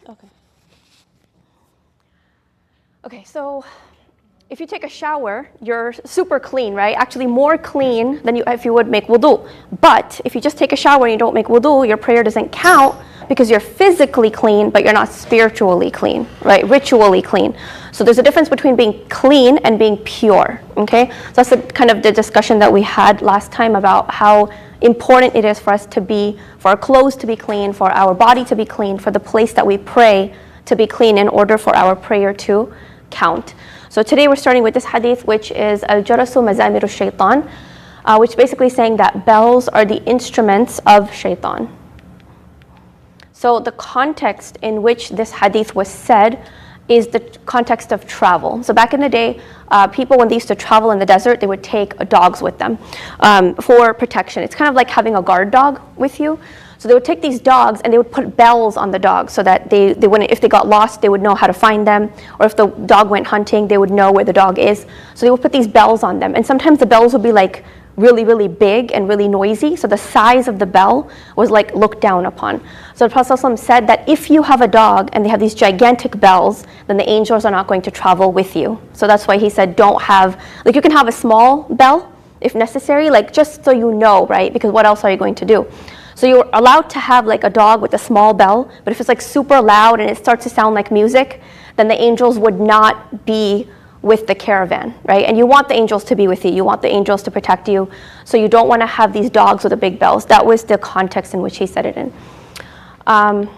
Okay. Okay, so if you take a shower, you're super clean, right? Actually more clean than if you would make wudu. But if you just take a shower and you don't make wudu, your prayer doesn't count because you're physically clean, but you're not spiritually clean, right? Ritually clean. So there's a difference between being clean and being pure, okay? So that's kind of the discussion that we had last time about how important it is for us to be, for our clothes to be clean, for our body to be clean, for the place that we pray to be clean in order for our prayer to count. So today we're starting with this hadith, which is al-jarasu mazamiru shaitan, which basically saying that bells are the instruments of shaitan. So the context in which this hadith was said is the context of travel. So back in the day, people, when they used to travel in the desert, they would take dogs with them for protection. It's kind of like having a guard dog with you. So they would take these dogs and they would put bells on the dogs so that they wouldn't, if they got lost, they would know how to find them. Or if the dog went hunting, they would know where the dog is. So they would put these bells on them. And sometimes the bells would be like really, really big and really noisy. So the size of the bell was like looked down upon. So the Prophet ﷺ said that if you have a dog and they have these gigantic bells, then the angels are not going to travel with you. So that's why he said don't have, like you can have a small bell if necessary, like just so you know, right? Because what else are you going to do? So you're allowed to have like a dog with a small bell, but if it's like super loud and it starts to sound like music, then the angels would not be with the caravan, right? And you want the angels to be with you. You want the angels to protect you. So you don't want to have these dogs with the big bells. That was the context in which he said it in. Imam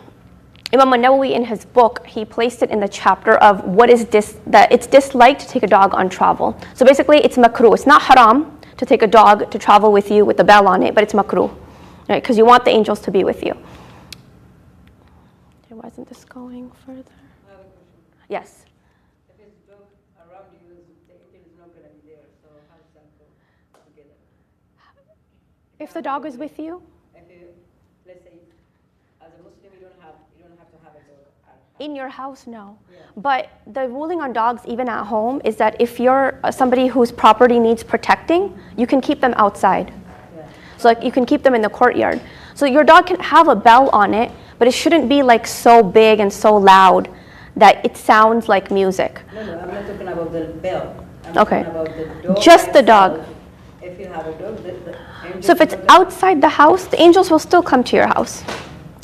al-Nawawi in his book, he placed it in the chapter of what is that it's disliked to take a dog on travel. So basically it's makruh. It's not haram to take a dog to travel with you with a bell on it, but it's makruh, right? Because you want the angels to be with you. Okay, why isn't this going further? Yes. If the dog is with you? Let's say, as a Muslim, you don't have to have a dog at home. In your house, no. Yeah. But the ruling on dogs, even at home, is that if you're somebody whose property needs protecting, you can keep them outside. Yeah. So like you can keep them in the courtyard. So your dog can have a bell on it, but it shouldn't be like so big and so loud that it sounds like music. No, I'm not talking about the bell. I'm Okay. talking about the dog. Just the dog. If you have a dog, the angels So if it's will- outside the house, the angels will still come to your house.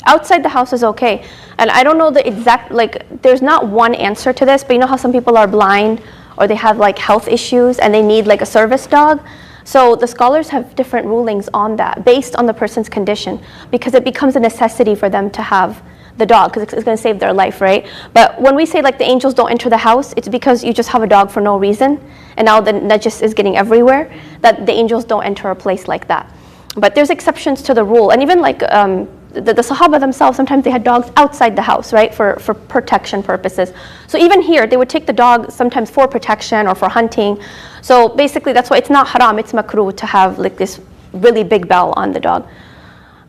Outside the house is okay. And I don't know the exact, like, there's not one answer to this, but you know how some people are blind or they have like health issues and they need like a service dog? So the scholars have different rulings on that based on the person's condition, because it becomes a necessity for them to have the dog because it's going to save their life, right? But when we say like the angels don't enter the house, it's because you just have a dog for no reason and now the najis is getting everywhere, that the angels don't enter a place like that. But there's exceptions to the rule. And even like the Sahaba themselves, sometimes they had dogs outside the house, right, for protection purposes. So even here, they would take the dog sometimes for protection or for hunting. So basically that's why it's not haram, it's makruh to have like this really big bell on the dog.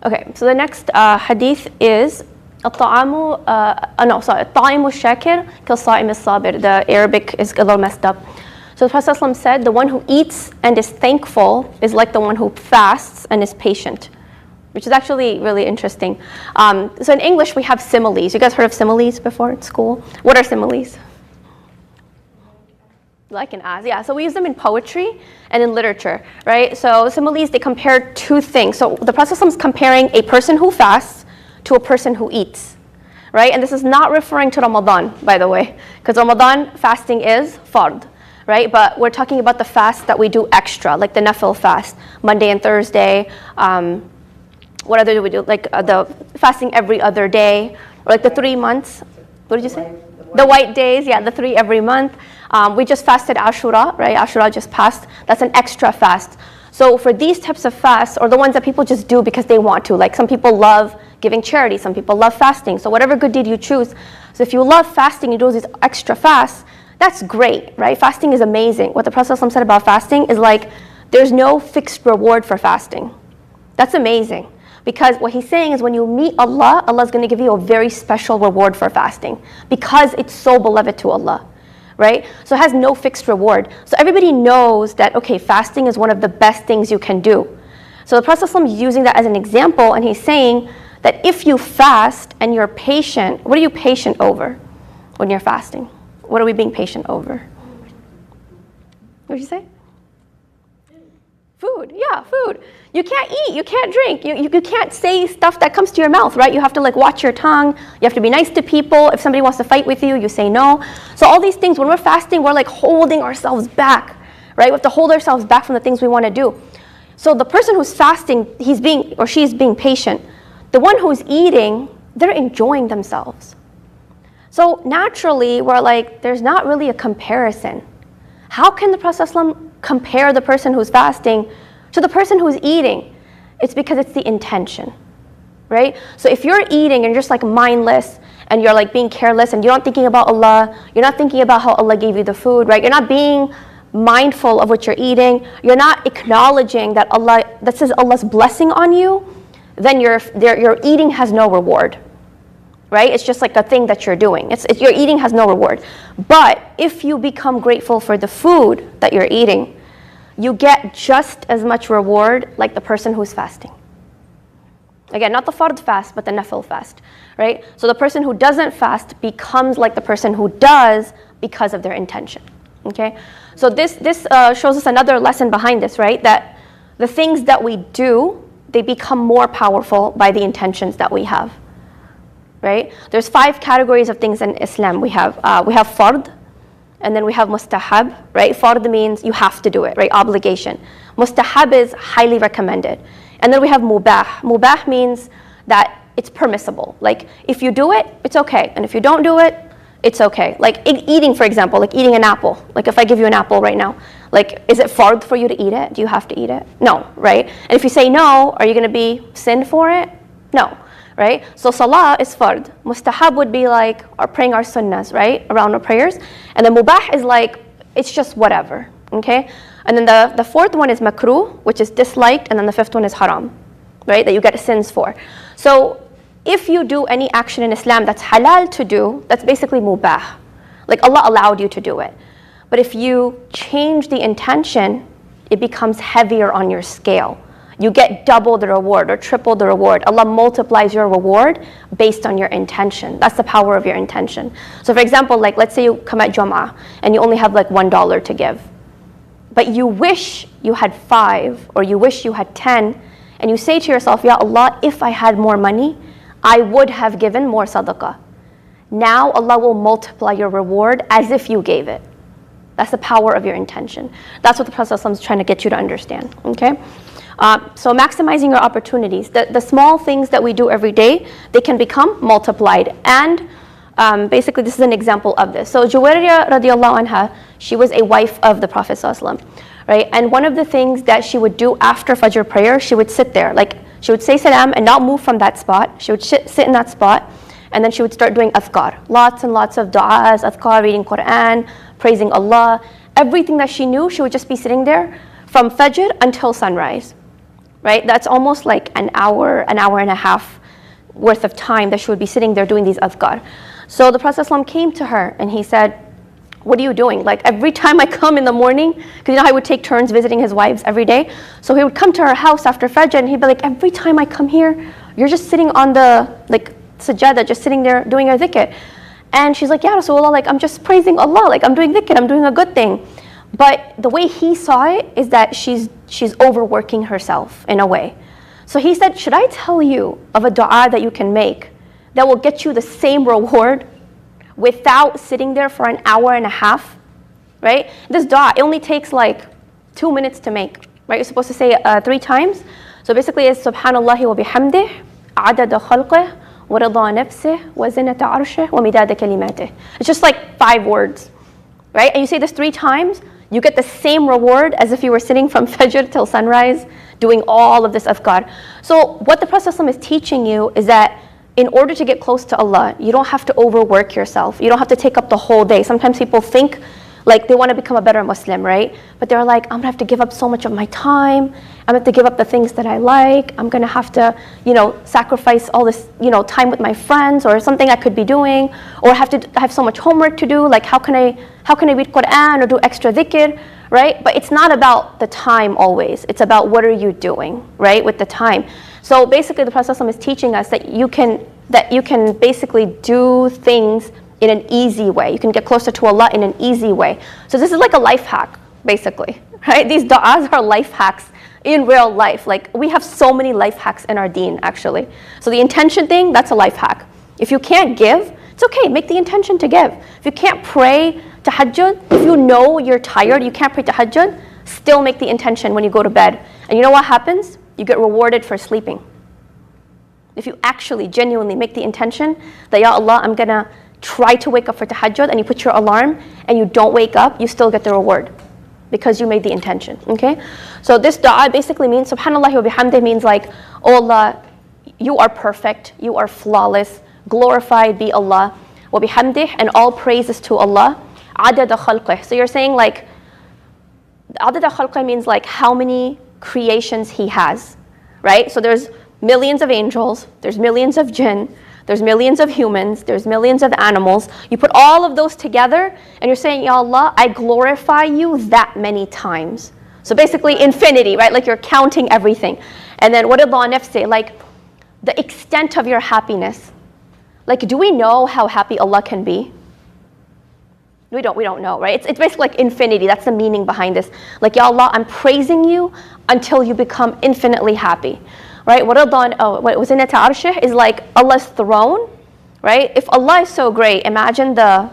Okay, so the next hadith is الطعام الشاكر كالصائم الصابر. The Arabic is a little messed up. So the Prophet ﷺ said, the one who eats and is thankful is like the one who fasts and is patient, which is actually really interesting. So in English we have similes. You guys heard of similes before in school? What are similes? Like an as, yeah. So we use them in poetry and in literature, right? So similes, they compare two things. So the Prophet ﷺ is comparing a person who fasts to a person who eats, right? And this is not referring to Ramadan, by the way, because Ramadan fasting is fard, right? But we're talking about the fast that we do extra, like the nafil fast, Monday and Thursday. What other do we do? Like the fasting every other day, or like the 3 months. What did you say? The white days, yeah, the 3 every month. We just fasted Ashura, right? Ashura just passed. That's an extra fast. So for these types of fasts, or the ones that people just do because they want to, like some people love giving charity, some people love fasting. So whatever good deed you choose. So if you love fasting, you do these extra fasts, that's great, right? Fasting is amazing. What the Prophet ﷺ said about fasting is like, there's no fixed reward for fasting. That's amazing. Because what he's saying is when you meet Allah, Allah's going to give you a very special reward for fasting because it's so beloved to Allah, right? So it has no fixed reward. So everybody knows that, okay, fasting is one of the best things you can do. So the Prophet ﷺ is using that as an example, and he's saying that if you fast and you're patient, what are you patient over when you're fasting? What are we being patient over? What did you say? Food, yeah, food. You can't eat, you can't drink, you can't say stuff that comes to your mouth, right? You have to like watch your tongue, you have to be nice to people. If somebody wants to fight with you, you say no. So all these things, when we're fasting, we're like holding ourselves back, right? We have to hold ourselves back from the things we want to do. So the person who's fasting, she's being patient. The one who's eating, they're enjoying themselves. So naturally, we're like, there's not really a comparison. How can the Prophet ﷺ compare the person who's fasting to the person who's eating? It's because it's the intention, right? So if you're eating and you're just like mindless and you're like being careless and you're not thinking about Allah, you're not thinking about how Allah gave you the food, right? You're not being mindful of what you're eating, you're not acknowledging that this is Allah's blessing on you, then your eating has no reward, right? It's just like a thing that you're doing. Your eating has no reward. But if you become grateful for the food that you're eating, you get just as much reward like the person who's fasting. Again, not the fard fast, but the nafil fast, right? So the person who doesn't fast becomes like the person who does because of their intention, okay? So this shows us another lesson behind this, right? That the things that we do, they become more powerful by the intentions that we have, right? There's 5 categories of things in Islam. We have fard, and then we have mustahab, right? Fard means you have to do it, right? Obligation. Mustahab is highly recommended. And then we have mubah. Mubah means that it's permissible. Like if you do it, it's okay. And if you don't do it, it's okay. Like eating, for example, like eating an apple. Like if I give you an apple right now, like is it fard for you to eat it? Do you have to eat it? No, right? And if you say no, are you going to be sinned for it? No, right? So salah is fard. Mustahab would be like praying our sunnahs, right? Around our prayers. And then mubah is like, it's just whatever, okay? And then the 4th one is makruh, which is disliked. And then the 5th one is haram, right? That you get sins for. So if you do any action in Islam that's halal to do, that's basically mubah. Like Allah allowed you to do it. But if you change the intention, it becomes heavier on your scale. You get double the reward or triple the reward. Allah multiplies your reward based on your intention. That's the power of your intention. So for example, like let's say you come at Jum'ah and you only have like $1 to give. But you wish you had 5 or you wish you had 10 and you say to yourself, Ya Allah, if I had more money, I would have given more sadaqah. Now Allah will multiply your reward as if you gave it. That's the power of your intention. That's what the Prophet ﷺ is trying to get you to understand, okay? So maximizing your opportunities. The small things that we do every day, they can become multiplied. And basically this is an example of this. So Juwairiya radiallahu anha, she was a wife of the Prophet ﷺ, right? And one of the things that she would do after Fajr prayer, she would sit there. Like she would say salam and not move from that spot. She would sit in that spot and then she would start doing adhkar. Lots and lots of du'as, adhkar, reading Quran, praising Allah. Everything that she knew, she would just be sitting there from Fajr until sunrise, right? That's almost like an hour and a half worth of time that she would be sitting there doing these adhkar. So the Prophet ﷺ came to her and he said, what are you doing? Like every time I come in the morning, because you know how he would take turns visiting his wives every day. So he would come to her house after Fajr and he'd be like, every time I come here, you're just sitting on the like sajada, just sitting there doing your dhikr. And she's like, Ya Rasulullah, like I'm just praising Allah, like I'm doing dhikr, I'm doing a good thing. But the way he saw it is that she's overworking herself in a way. So he said, should I tell you of a dua that you can make that will get you the same reward without sitting there for an hour and a half, right? This dua, it only takes like 2 minutes to make, right? You're supposed to say it 3 times. So basically it's Subhanallahi wa bihamdih, adada khalqih, wa rida nafsih, wa zinata arshih, wa midada kalimatih. It's just like 5 words, right? And you say this 3 times, you get the same reward as if you were sitting from Fajr till sunrise doing all of this adhkar. So what the Prophet ﷺ is teaching you is that in order to get close to Allah, you don't have to overwork yourself. You don't have to take up the whole day. Sometimes people think like they want to become a better Muslim, right? But they're like, I'm going to have to give up so much of my time. I'm going to have to give up the things that I like. I'm going to have to, sacrifice all this, time with my friends or something I could be doing, or have so much homework to do. Like how can I read Quran or do extra dhikr, right? But it's not about the time always. It's about what are you doing, right, with the time. So basically the Prophet ﷺ is teaching us that you can basically do things in an easy way. You can get closer to Allah in an easy way. So this is like a life hack, basically, right? These du'as are life hacks in real life. Like, we have so many life hacks in our deen, actually. So the intention thing, that's a life hack. If you can't give, it's okay, make the intention to give. If you can't pray tahajjud, if you know you're tired, you can't pray tahajjud, still make the intention when you go to bed. And you know what happens? You get rewarded for sleeping. If you actually genuinely make the intention that, Ya Allah, I'm gonna try to wake up for tahajjud, and you put your alarm and you don't wake up, you still get the reward because you made the intention, okay? So this dua basically means, Subhanallah wa bihamdih means like, oh Allah, you are perfect, you are flawless, glorified be Allah, wa bihamdih, and all praises to Allah, adada khalqih. So you're saying like, adada khalqih means like how many creations He has, right? So there's millions of angels, there's millions of jinn, there's millions of humans, there's millions of animals. You put all of those together and you're saying, Ya Allah, I glorify you that many times. So basically infinity, right? Like you're counting everything. And then what did Allah Nef say? Like the extent of your happiness. Like, do we know how happy Allah can be? We don't know, right? It's basically like infinity. That's the meaning behind this. Like, Ya Allah, I'm praising you until you become infinitely happy. Right? What was in Arshih is like Allah's throne, right? If Allah is so great, imagine the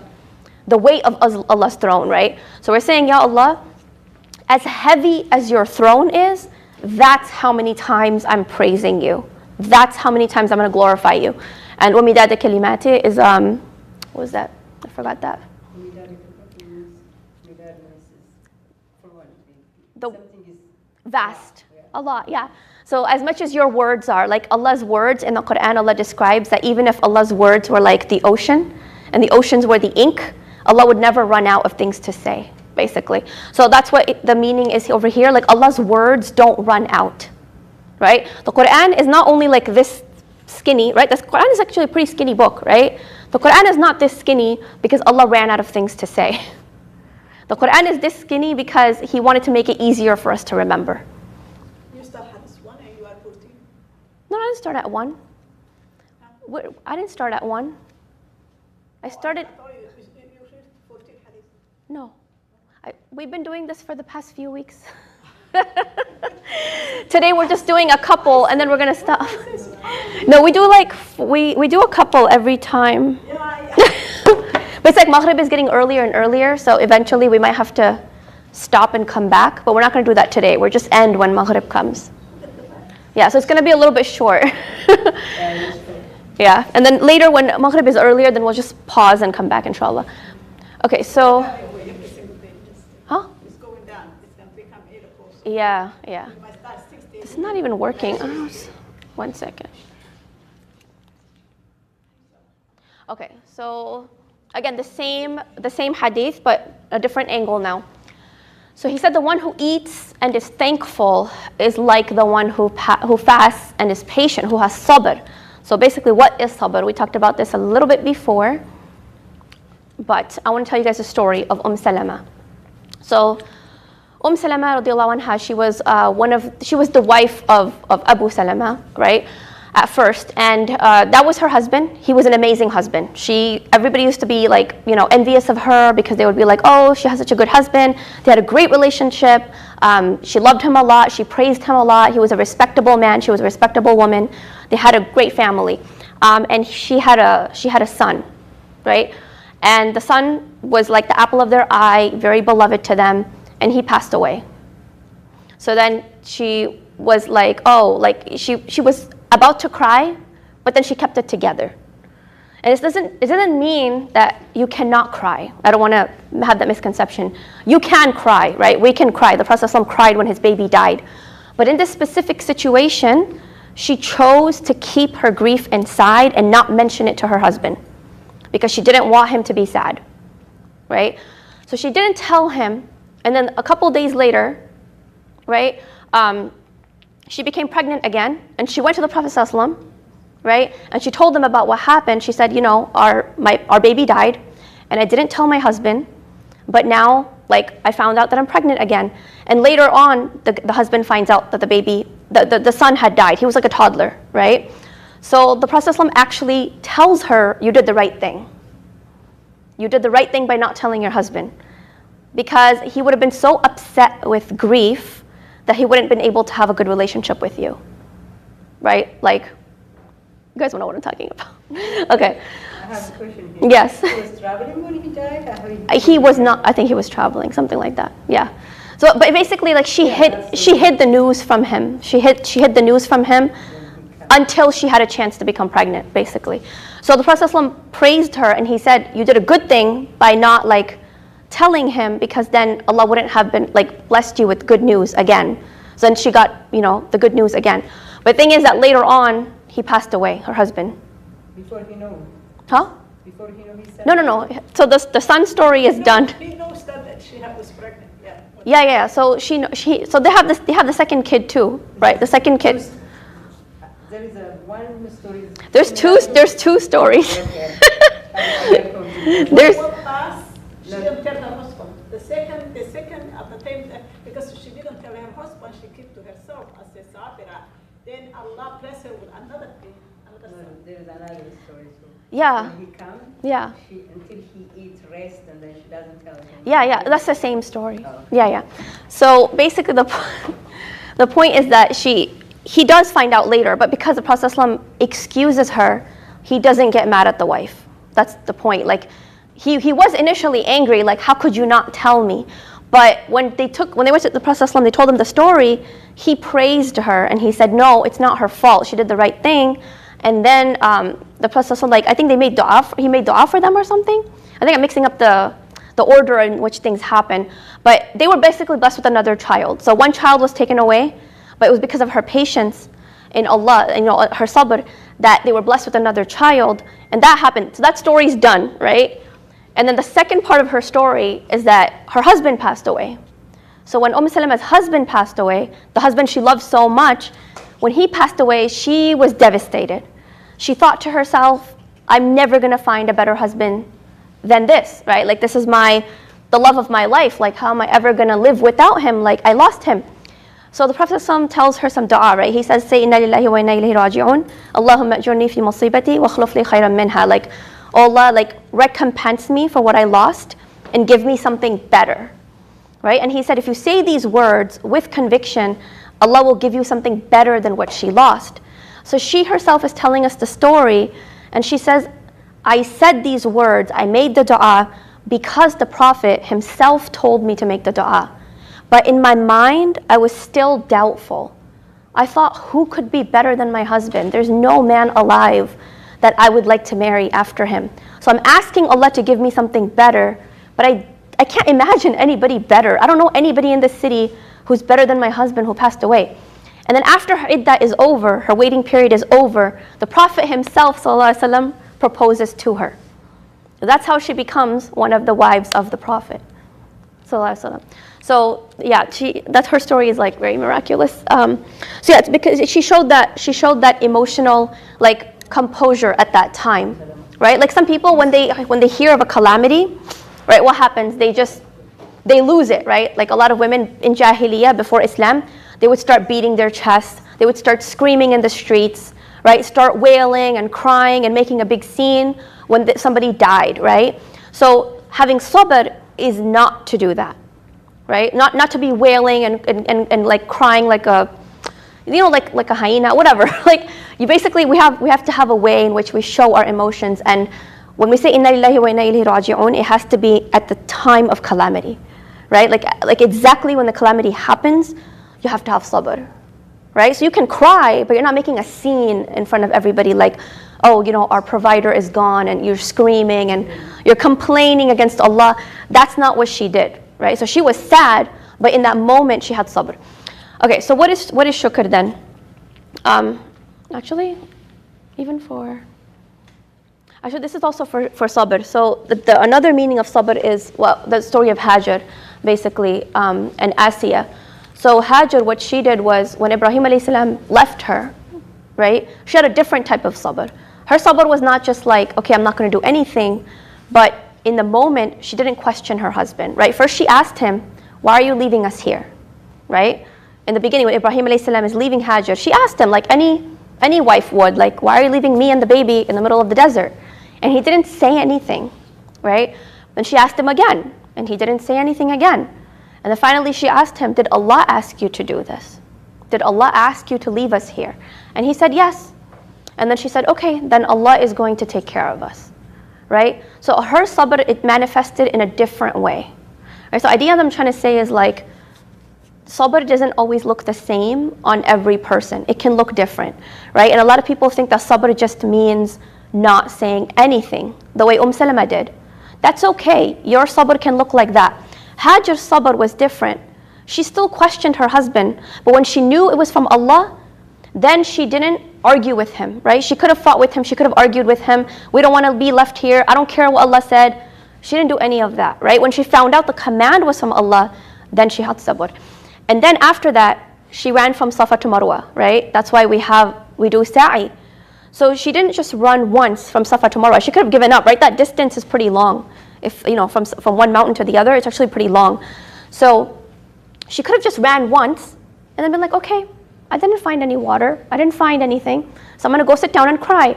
weight of Allah's throne, right? So we're saying, Ya Allah, as heavy as your throne is, that's how many times I'm praising you. That's how many times I'm going to glorify you. And وَمِدَادَ كَلِمَاتِ is, what was that? I forgot that. The vast. Allah, yeah. So as much as your words are, like Allah's words in the Quran, Allah describes that even if Allah's words were like the ocean, and the oceans were the ink, Allah would never run out of things to say, basically. So that's what the meaning is over here, like Allah's words don't run out, right? The Quran is not only like this skinny, right? The Quran is actually a pretty skinny book, right? The Quran is not this skinny because Allah ran out of things to say. The Quran is this skinny because He wanted to make it easier for us to remember. No, I didn't start at 1. I didn't start at 1. I started... No. We've been doing this for the past few weeks. Today we're just doing a couple and then we're going to stop. No, we do like... We do a couple every time. But it's like Maghrib is getting earlier and earlier, so eventually we might have to stop and come back. But we're not going to do that today. We're just end when Maghrib comes. Yeah, so it's going to be a little bit short. Yeah, and then later when Maghrib is earlier, then we'll just pause and come back, inshallah. Okay, so... Huh? It's going down. It's going to become 8 o'clock. Yeah. You might start 6 days. It's not even working. Oh, 1 second. Okay, so again, the same hadith, but a different angle now. So he said the one who eats and is thankful is like the one who fasts and is patient, who has sabr. So basically, what is sabr? We talked about this a little bit before, but I want to tell you guys a story of Salama. So Salama radiallahu anha, she was the wife of Abu Salama, right? At first, and that was her husband. He was an amazing husband. Everybody used to be like, envious of her because they would be like, oh, she has such a good husband. They had a great relationship. She loved him a lot. She praised him a lot. He was a respectable man. She was a respectable woman. They had a great family, and she had a son, right? And the son was like the apple of their eye, very beloved to them, and he passed away. So then she was like, she was about to cry, but then she kept it together. And it doesn't mean that you cannot cry. I don't want to have that misconception. You can cry, right? We can cry. The Prophet ﷺ cried when his baby died. But in this specific situation, she chose to keep her grief inside and not mention it to her husband because she didn't want him to be sad, right? So she didn't tell him, and then a couple days later, right, she became pregnant again, and she went to the Prophet ﷺ, right? And she told them about what happened. She said, our baby died, and I didn't tell my husband, but now, I found out that I'm pregnant again. And later on, the husband finds out that the baby the son had died. He was like a toddler, right? So the Prophet ﷺ actually tells her, you did the right thing. You did the right thing by not telling your husband. Because he would have been so upset with grief that he wouldn't been able to have a good relationship with you. Right? Like, you guys know what I'm talking about. Okay. I have a question here. Yes. He was traveling when he died? He was not, I think he was traveling, something like that. Yeah. So, but basically, like she hid the news from him. She hid the news from him until she had a chance to become pregnant, basically. So the Prophet ﷺ praised her, and he said, you did a good thing by not like telling him, because then Allah wouldn't have been like blessed you with good news again. So then she got, the good news again. But the thing is that later on, he passed away, her husband. Before he knew. Huh? Before he knew he said. No. So the son story is done. He knows that she was pregnant. Yeah. Yeah. So so they have the second kid too, right? The second kid. There is one story. There's two stories. Okay. There's What passed, she didn't tell her husband. The second at the time, because she didn't tell her husband, she kept to herself as a sabira. Then Allah blessed her with another thing, another son. There is another story too. Yeah. When he comes, Yeah. until he eats, rest, and then she doesn't tell him. Yeah, that's the same story. Oh. Yeah. So basically the point is that he does find out later, but because the Prophet ﷺ excuses her, he doesn't get mad at the wife. That's the point. Like he was initially angry, like how could you not tell me? But when they went to the Prophet ﷺ, they told him the story, he praised her and he said, no, it's not her fault. She did the right thing. And then the Prophet ﷺ, I think he made dua for them or something. I think I'm mixing up the order in which things happen. But they were basically blessed with another child. So one child was taken away, but it was because of her patience in Allah, her sabr, that they were blessed with another child. And that happened. So that story's done, right? And then the second part of her story is that her husband passed away. So when Salama's husband passed away, the husband she loved so much, when he passed away, she was devastated. She thought to herself, I'm never going to find a better husband than this, right? Like this is the love of my life. Like how am I ever going to live without him? Like I lost him. So the Prophet ﷺ tells her some dua, right? He says, say, Inna lillahi wa inna ilayhi raji'un. Allahumma ajurni fi musibati wa akhlif li khayran minha. Like, oh Allah, like recompense me for what I lost and give me something better, right? And he said, if you say these words with conviction, Allah will give you something better than what she lost. So she herself is telling us the story, and she says, I said these words, I made the dua because the Prophet himself told me to make the dua. But in my mind, I was still doubtful. I thought, who could be better than my husband? There's no man alive that I would like to marry after him. So I'm asking Allah to give me something better, but I can't imagine anybody better. I don't know anybody in this city who's better than my husband who passed away. And then after her iddah is over, her waiting period is over, the Prophet himself, ﷺ, proposes to her. That's how she becomes one of the wives of the Prophet, ﷺ. So yeah, that's her story is like very miraculous. So yeah, it's because she showed that emotional like composure at that time, right? Like some people when they hear of a calamity, right? What happens? They lose it, right? Like a lot of women in Jahiliyyah before Islam, they would start beating their chest. They would start screaming in the streets, right? Start wailing and crying and making a big scene when somebody died, right? So having sabr is not to do that. Right? Not to be wailing and like crying like a like a hyena, whatever. Like we have to have a way in which we show our emotions, and when we say inna lillahi wa inna ilayhi raji'un, it has to be at the time of calamity. Right? Like exactly when the calamity happens, you have to have sabr. Right? So you can cry, but you're not making a scene in front of everybody like, oh, our provider is gone, and you're screaming and you're complaining against Allah. That's not what she did. Right? So she was sad, but in that moment she had sabr. Okay, so what is shukr then? Actually, this is also for sabr. So another meaning of sabr is the story of Hajar, basically, and Asiya. So Hajar, what she did was when Ibrahim alayhi salam left her, right? She had a different type of sabr. Her sabr was not just like, okay, I'm not going to do anything, but in the moment, she didn't question her husband, right? First, she asked him, why are you leaving us here, right? In the beginning, when Ibrahim alayhi salam is leaving Hajar, she asked him, like any wife would, like, why are you leaving me and the baby in the middle of the desert? And he didn't say anything, right? Then she asked him again, and he didn't say anything again. And then finally she asked him, did Allah ask you to do this? Did Allah ask you to leave us here? And he said, yes. And then she said, okay, then Allah is going to take care of us, right? So her sabr, it manifested in a different way. Right? So the idea that I'm trying to say is like, sabr doesn't always look the same on every person. It can look different, right? And a lot of people think that sabr just means not saying anything, the way Salama did. That's okay. Your sabr can look like that. Hajar's sabr was different. She still questioned her husband, but when she knew it was from Allah, then she didn't argue with him, right? She could have fought with him. She could have argued with him. We don't want to be left here. I don't care what Allah said. She didn't do any of that, right? When she found out the command was from Allah, then she had sabr. And then after that, she ran from Safa to Marwa, right? That's why we do sa'i. So she didn't just run once from Safa to Marwa. She could have given up, right? That distance is pretty long. If, from one mountain to the other, it's actually pretty long. So she could have just ran once and then been like, okay, I didn't find any water. I didn't find anything. So I'm going to go sit down and cry,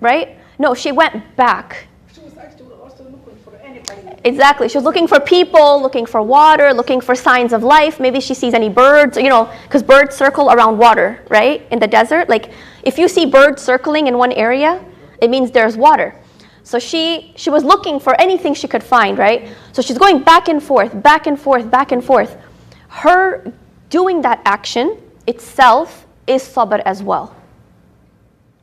right? No, she went back. She was actually also looking for anybody. Exactly. She was looking for people, looking for water, looking for signs of life. Maybe she sees any birds, because birds circle around water, right? In the desert. Like, if you see birds circling in one area, it means there's water. So she was looking for anything she could find, right? So she's going back and forth, back and forth, back and forth. Her doing that action itself is sabr as well,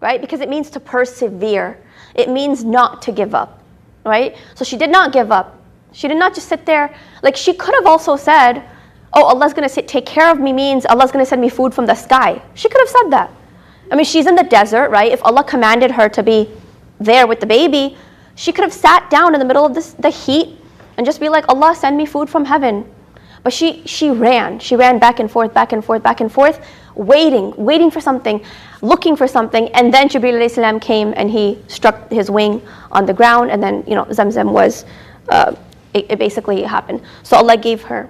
right? Because it means to persevere. It means not to give up, right? So she did not give up. She did not just sit there. Like, she could have also said, oh, Allah's going to take care of me means Allah's going to send me food from the sky. She could have said that. I mean, she's in the desert, right? If Allah commanded her to be there with the baby, she could have sat down in the middle of the heat and just be like, Allah, send me food from heaven. But she ran back and forth, back and forth, back and forth, waiting for something, looking for something. And then Jibreel alayhi salam came and he struck his wing on the ground, and then Zamzam was it basically happened. So Allah gave her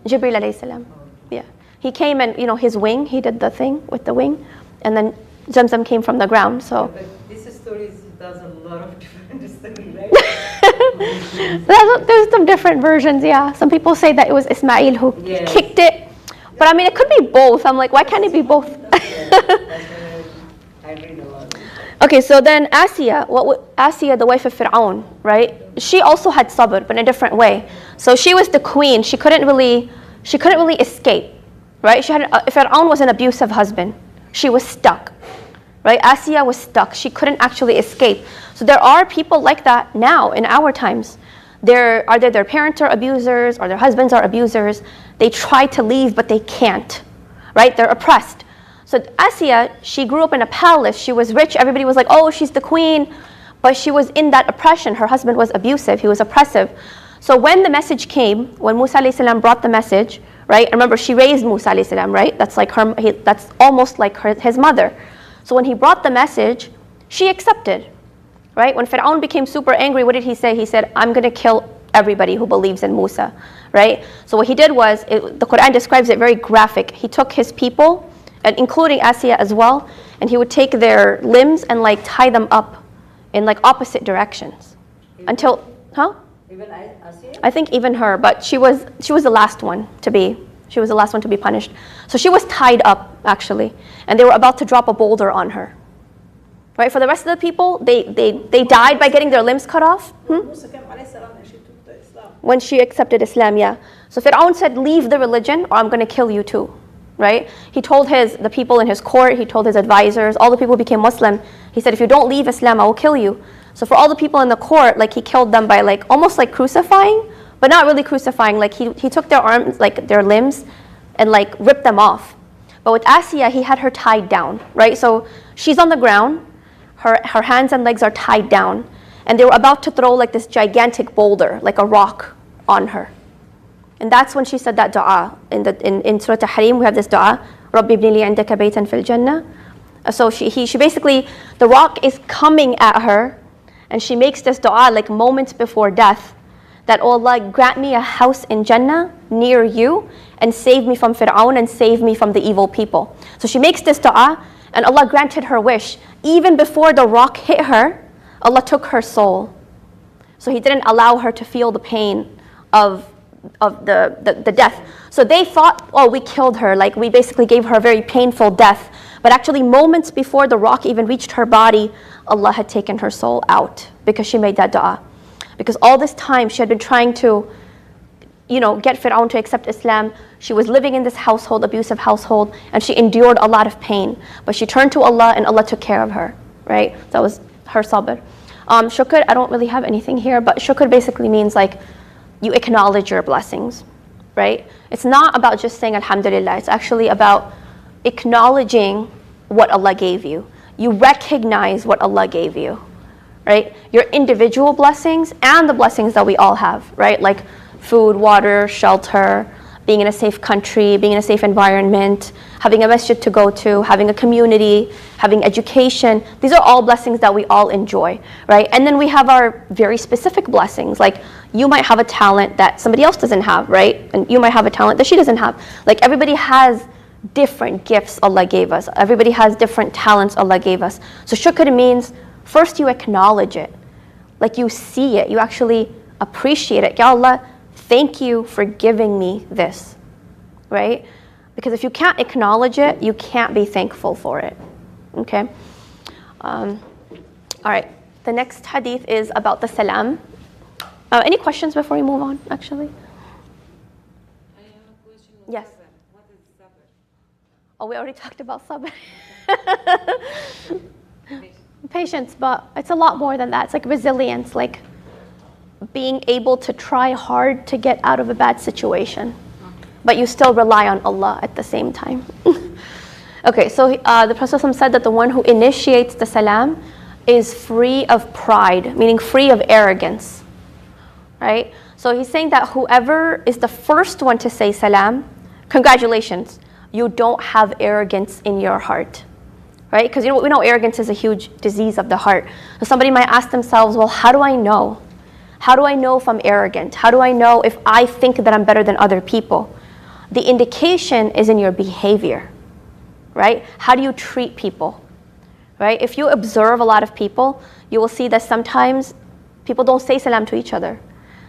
Jibreel alayhi salam. Yeah, he came and his wing, he did the thing with the wing, and then Zamzam came from the ground. So but this story does a lot of different stories, right? there's some different versions. Yeah, some people say that it was Ismail who Yes. kicked it, but I mean it could be both. I'm like, why can't it be both? That's why I read a lot. Okay, so then Asiya, the wife of Fir'aun, right? She also had sabr, but in a different way. So she was the queen. She couldn't really escape, right? Fir'aun was an abusive husband. She was stuck, right? Asiya was stuck. She couldn't actually escape. So there are people like that now in our times. Either their parents are abusers or their husbands are abusers. They try to leave, but they can't, right? They're oppressed. So Asiya, she grew up in a palace. She was rich. Everybody was like, oh, she's the queen. But she was in that oppression. Her husband was abusive. He was oppressive. So when the message came, when Musa alayhi salam brought the message, right? Remember, she raised Musa alayhi salam, right? That's like that's almost like his mother. So when he brought the message, she accepted, right? When Fir'aun became super angry, what did he say? He said, I'm going to kill everybody who believes in Musa, right? So what he did was, the Quran describes it very graphic. He took his people, and including Asiya as well, and he would take their limbs and like tie them up in like opposite directions until, Even Asiya? I think even her, but she was the last one to be punished. So she was tied up actually, and they were about to drop a boulder on her. Right? For the rest of the people, they died by getting their limbs cut off. Musa came alayhi salam and she took the Islam. When she accepted Islam, yeah. So Fir'aun said, leave the religion or I'm going to kill you too. Right? He told the people in his court, he told his advisors, all the people who became Muslim, he said, if you don't leave Islam, I will kill you. So for all the people in the court, like he killed them by like almost like crucifying, but not really crucifying. Like he took their arms, like their limbs, and like ripped them off. But with Asiya, he had her tied down, right? So she's on the ground, her hands and legs are tied down, and they were about to throw like this gigantic boulder, like a rock, on her. And that's when she said that dua. In Surah Tahrim, we have this dua, Rabbi ibni li indaka baytan fil jannah. So she basically, the rock is coming at her, and she makes this dua like moments before death. that, oh Allah, grant me a house in Jannah near you and save me from Fir'aun and save me from the evil people. So she makes this dua and Allah granted her wish. Even before the rock hit her, Allah took her soul. So He didn't allow her to feel the pain of the death. So they thought, oh, we killed her, like we basically gave her a very painful death. But actually moments before the rock even reached her body, Allah had taken her soul out because she made that dua. Because all this time she had been trying to, get Fir'aun to accept Islam. She was living in this household, abusive household, and she endured a lot of pain. But she turned to Allah and Allah took care of her, right? That was her sabr. Shukr, I don't really have anything here, but shukr basically means like you acknowledge your blessings, right? It's not about just saying alhamdulillah. It's actually about acknowledging what Allah gave you. You recognize what Allah gave you, right? Your individual blessings and the blessings that we all have, right? Like food, water, shelter, being in a safe country, being in a safe environment, having a masjid to go to, having a community, having education. These are all blessings that we all enjoy, right? And then we have our very specific blessings. Like you might have a talent that somebody else doesn't have, right? And you might have a talent that she doesn't have. Like everybody has different gifts Allah gave us. Everybody has different talents Allah gave us. So shukr means first you acknowledge it. Like you see it. You actually appreciate it. Ya Allah, thank you for giving me this, right? Because if you can't acknowledge it, you can't be thankful for it, okay? All right, the next hadith is about the salam. Any questions before we move on, actually? I have a question. Yes. What is sabr? Oh, we already talked about sabr. Patience, but it's a lot more than that. It's like resilience, like being able to try hard to get out of a bad situation, but you still rely on Allah at the same time. Okay, so the Prophet ﷺ said that the one who initiates the salam is free of pride, meaning free of arrogance, right? So he's saying that whoever is the first one to say salam, congratulations, you don't have arrogance in your heart, right? Because we know arrogance is a huge disease of the heart. So somebody might ask themselves, well, how do I know? How do I know if I'm arrogant? How do I know if I think that I'm better than other people? The indication is in your behavior, right? How do you treat people, right? If you observe a lot of people, you will see that sometimes people don't say salam to each other.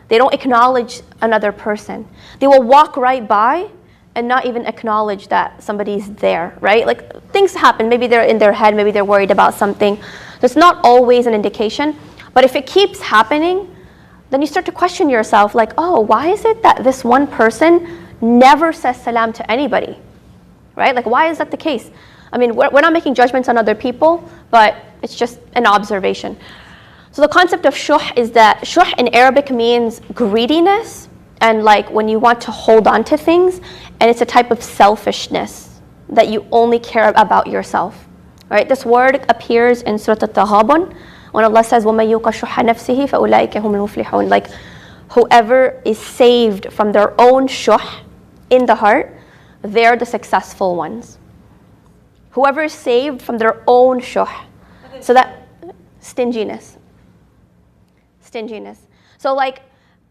They don't acknowledge another person. They will walk right by and not even acknowledge that somebody's there, right? Like things happen, maybe they're in their head, maybe they're worried about something. It's not always an indication, but if it keeps happening, then you start to question yourself like, oh, why is it that this one person never says salam to anybody, right? Like, why is that the case? I mean, we're not making judgments on other people, but it's just an observation. So the concept of shuh is that shuh in Arabic means greediness and like when you want to hold on to things, and it's a type of selfishness that you only care about yourself, right? This word appears in Surah At-Taghabun, when Allah says, وَمَن يُوقَ شُحَّ نَفْسِهِ فَأُولَٰئِكَ هُمُ الْمُفْلِحُونَ. Like, whoever is saved from their own shuh in the heart, they're the successful ones. Whoever is saved from their own shuh. So that, stinginess. So like,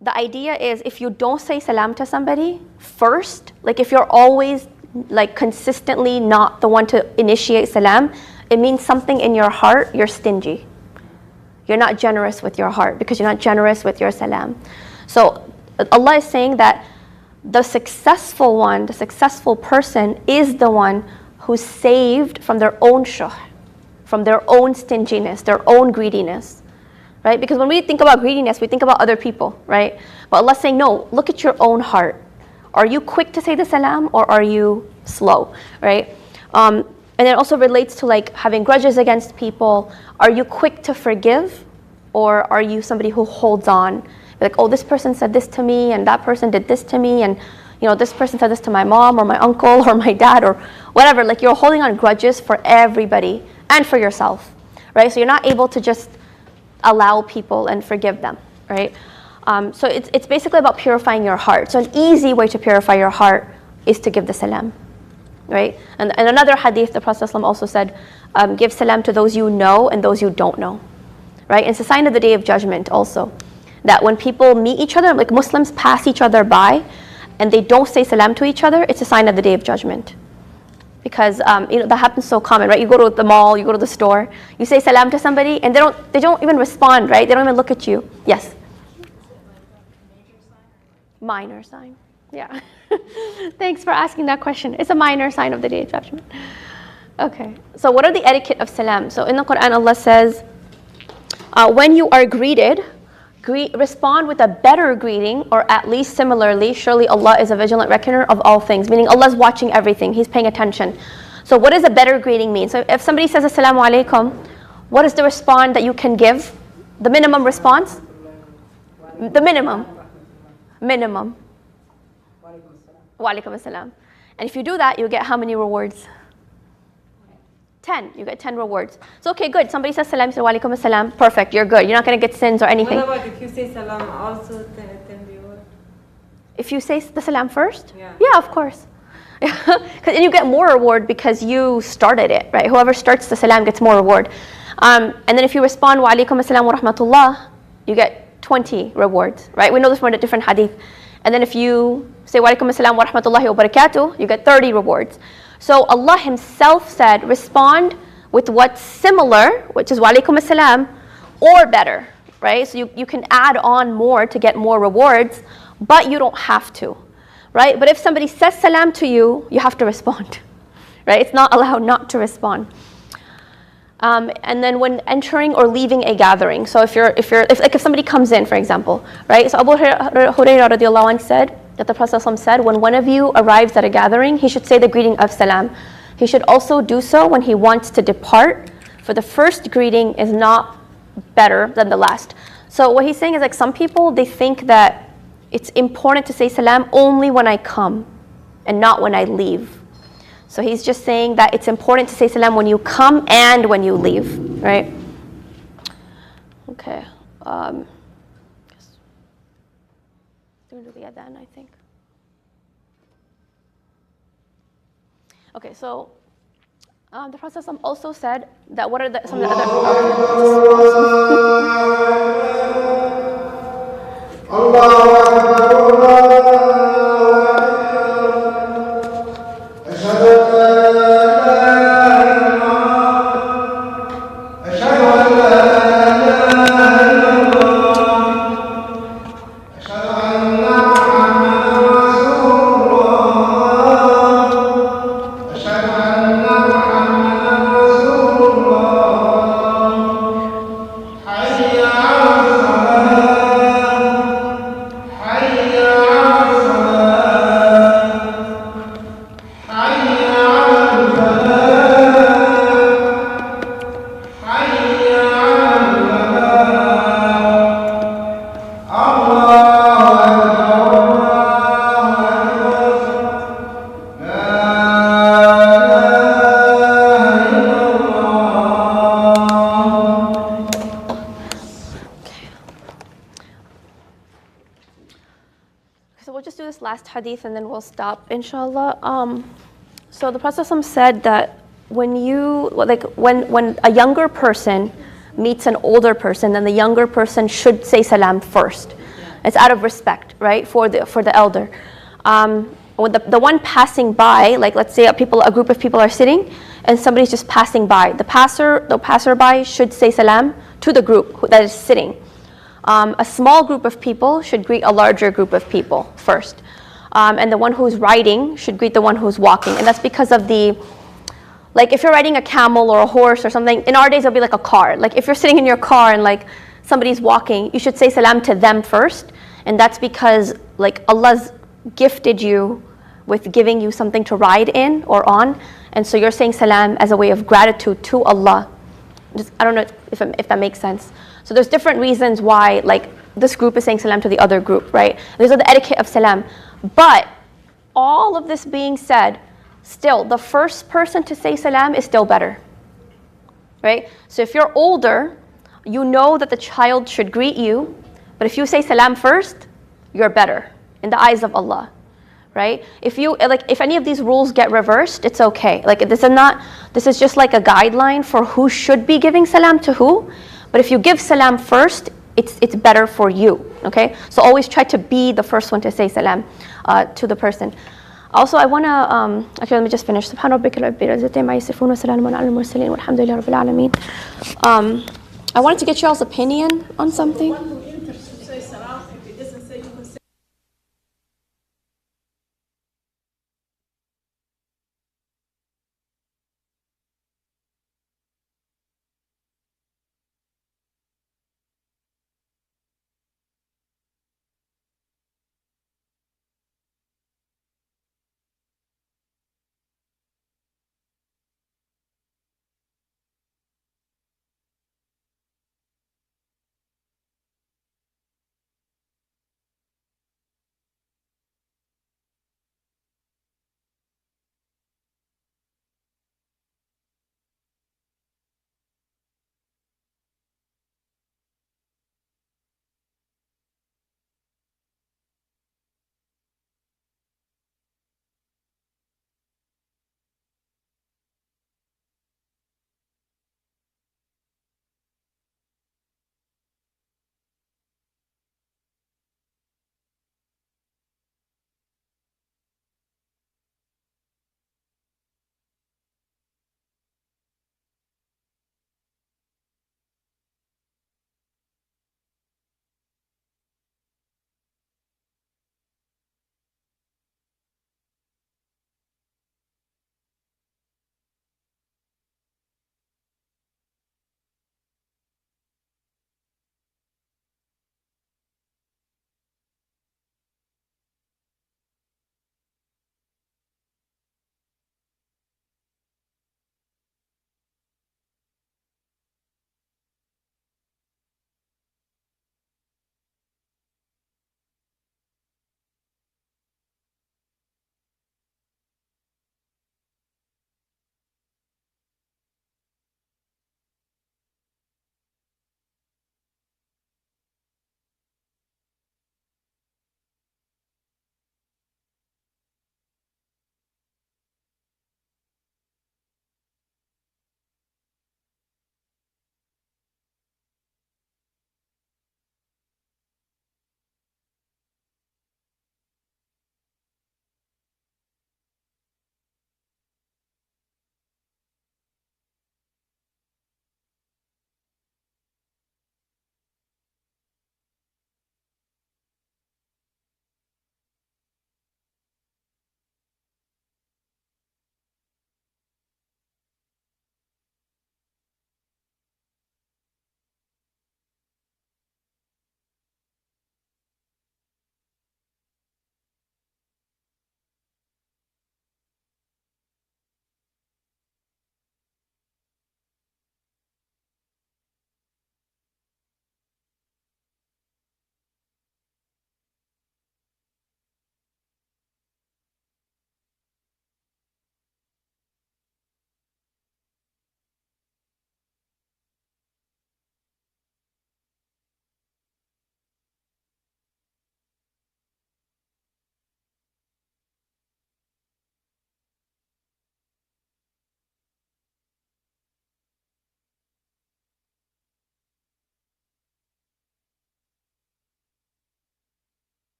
the idea is if you don't say salam to somebody first, like if you're always like consistently not the one to initiate salam, it means something in your heart, you're stingy. You're not generous with your heart because you're not generous with your salam. So Allah is saying that the successful one, the successful person is the one who's saved from their own shuh, from their own stinginess, their own greediness, right? Because when we think about greediness, we think about other people, right? But Allah's saying, no, look at your own heart. Are you quick to say the salam or are you slow, right? And it also relates to like having grudges against people. Are you quick to forgive or are you somebody who holds on? Like, oh, this person said this to me and that person did this to me and this person said this to my mom or my uncle or my dad or whatever. Like you're holding on grudges for everybody and for yourself, right? So you're not able to just allow people and forgive them, right? So it's basically about purifying your heart. So an easy way to purify your heart is to give the salam. Right? And another hadith, the Prophet ﷺ also said, give salam to those you know and those you don't know. Right? And it's a sign of the Day of Judgment also. that when people meet each other, like Muslims pass each other by, and they don't say salam to each other, it's a sign of the Day of Judgment. Because that happens so common, right? You go to the mall, you go to the store, you say salam to somebody, and they don't even respond, right? They don't even look at you. Yes. Minor sign. Yeah. Thanks for asking that question. It's a minor sign of the Day of Judgment. Okay. So what are the etiquette of salam? So in the Quran, Allah says, when you are greeted, respond with a better greeting, or at least similarly. Surely Allah is a vigilant reckoner of all things, meaning Allah's watching everything. He's paying attention. So what does a better greeting mean? So if somebody says Assalamu alaikum, what is the response that you can give? The minimum response? The minimum. Wa alaikum assalam. And if you do that, you get how many rewards? 10. You get 10 rewards. So okay, good. Somebody says salam, you say wa alaikum assalam. Perfect. You're good. You're not going to get sins or anything. What about if you say salam also 10 reward? If you say the salam first? Yeah. Yeah, of course. And you get more reward because you started it, right? Whoever starts the salam gets more reward. And then if you respond wa alaikum assalam wa rahmatullah, you get 20 rewards, right? We know this from a different hadith. And then if you say wa alaikum assalam wa rahmatullahi wa barakatuh, you get 30 rewards. So Allah Himself said, respond with what's similar, which is wa alaikum assalam, or better, right? So you can add on more to get more rewards, but you don't have to, right? But if somebody says salam to you, you have to respond, right? It's not allowed not to respond. And then when entering or leaving a gathering, so if somebody comes in, for example, right? So Abu Hurairah radiallahu anhu said that the Prophet said, when one of you arrives at a gathering, he should say the greeting of salam. He should also do so when he wants to depart, for the first greeting is not better than the last. So what he's saying is, like, some people, they think that it's important to say salam only when I come and not when I leave. So he's just saying that it's important to say salam when you come and when you leave, right? Okay. We're going to do the adhan, I think. Okay, so the Prophet also said that what are some of the hadith and then we'll stop, inshallah. So the Prophet said that when a younger person meets an older person, then the younger person should say salam first. It's out of respect, right, for the elder. When the one passing by, like let's say a group of people are sitting and somebody's just passing by, the passerby should say salam to the group that is sitting. A small group of people should greet a larger group of people first. And the one who's riding should greet the one who's walking. And that's because of like if you're riding a camel or a horse or something, in our days it'll be like a car. Like if you're sitting in your car and like somebody's walking, you should say salam to them first. And that's because like Allah's gifted you with giving you something to ride in or on. And so you're saying salam as a way of gratitude to Allah. I don't know if that makes sense. So there's different reasons why like this group is saying salam to the other group, right? These are the etiquette of salam. But all of this being said, still the first person to say salam is still better, right? So if you're older, you know that the child should greet you, but if you say salam first, you're better in the eyes of Allah, right? If any of these rules get reversed, it's okay. Like this is just like a guideline for who should be giving salam to who. But if you give salam first, it's better for you. Okay, so always try to be the first one to say salam to the person. Also, I want to, actually, let me just finish. سبحان ربك رب العزة عما يصفون وسلام على المرسلين والحمد لله رب العالمين. I wanted to get y'all's opinion on something.